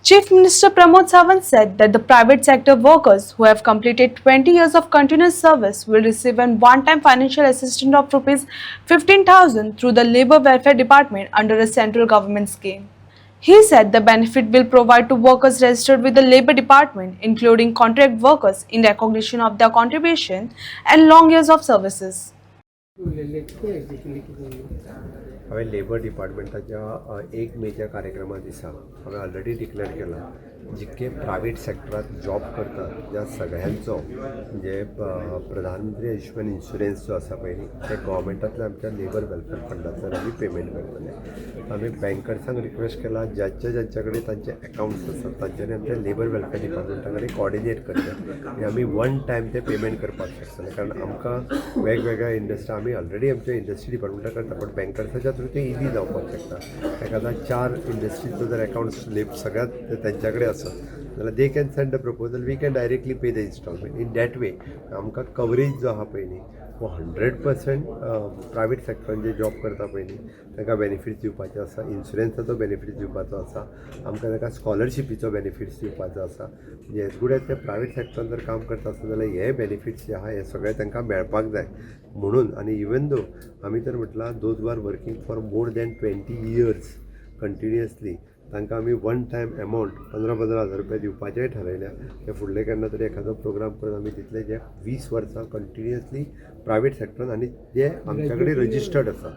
Chief Minister Pramod Sawant said that the private sector workers who have completed 20 years of continuous service will receive a one-time financial assistance of Rs 15,000 through the Labour Welfare Department under a central government scheme. He said the benefit will provide to workers registered with the Labour Department, including contract workers, in recognition of their contribution and long years of services. हांवें labour डिपार्टमेंटाच्या 1 मेच्या कार्यक्रमा दिसा हांवें already declare केला जितके private सेक्टरात job करतात त्या सगळ्यांचो म्हणजे प्रधानमंत्री आयुष्यमान इन्शुरन्स जो आसा पळय ते गव्हर्मेंटांतल्या आमच्या लेबर वेलफेअर फंडांतल्यान आमी पेमेंट करतले. आमी बँकर्सांक रिक्वेस्ट केला ज्यांच्या कडेन तांचे अकाउंट्स आसात तांच्यांनी आमच्या लेबर वेलफेअर डिपार्टमेंटा कडेन कॉर्डिनेट करचे आनी आमी वन टायम ते पेमेंट करपाक शकतले, कारण आमकां वेगवेगळ्या इंडस्ट्री आमी ऑलरेडी आमच्या इंडस्ट्री डिपार्टमेंटा करता, पण बँकर्साच्या थ्रू ते इजी जावपाक शकता. एखादा 4 इंडस्ट्रीचो जर अकाउंट्स सगळ्यात त्यांच्या कडेन आसत जाल्यार they can send the proposal, we can directly pay the installment. In that way आमकां कवरेज जो आहा पळय न्ही वो 100% प्रायवेट सेक्टरान जे जॉब करता पळय न्ही तांकां बेनिफिट्स दिवपाचे आसा, इन्शुरन्साचो बेनिफिट्स दिवपाचो आसा, आमकां ताका स्कॉलरशिपीचो बेनिफिट्स दिवपाचो आसा. म्हणजे एज गुड एज ते प्रायवेट सेक्टरान जर काम करता आसत जाल्यार हे बेनिफिट्स जे आहा हे सगळे तांकां मेळपाक जाय म्हणून. आनी इवन दो आमी तर म्हटलां those are working for more than 20 years continuously तांकां आमी वन टायम अमावंट 15,000 रुपया दिवपाचेंय थारायल्या. ते फुडले केन्ना तरी एखादो प्रोग्राम करून आमी दितले जे 20 वर्सां कंटिन्युअसली प्रायवेट सेक्टरान आनी जे आमच्या कडेन रजिस्टर्ड आसा,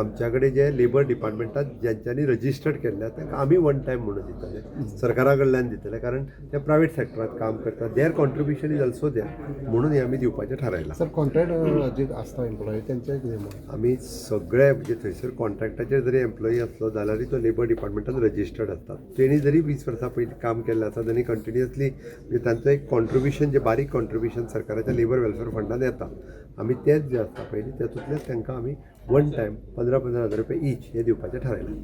आमच्या कडेन जे लेबर डिपार्टमेंटात ज्यांच्यांनी रजिस्टर्ड केल्ल्या तांकां आमी वन टायम म्हणून दितले, सरकारा कडल्यान दितले, कारण ते प्रायवेट सेक्टरांत काम करतात. Their contribution is also there म्हणून हे आमी दिवपाचें थारायलां. सर कॉन्ट्रॅक्ट जे आसता एम्प्लॉय त्यांचे कितें आमी सगळे म्हणजे थंयसर कॉन्ट्रॅक्टाचेर जरी एम्प्लॉई आसलो जाल्यारूय तो लेबर डिपार्टमेंटान रजिस्टर्ड आसता. तेणी जरी 20 वर्सां पयलीं काम केल्लें आसा त्यांनी कंटिन्युअसली म्हणजे तांचो एक कॉन्ट्रिब्युशन जे बारीक कॉन्ट्रिब्युशन सरकाराच्या लेबर वेलफेअर फंडान येता आमी तेच जे आसता पळय तातूंतल्यान तांकां आमी वन टायम 15,000 रुपया ईच हे दिवपाचें थारायलां.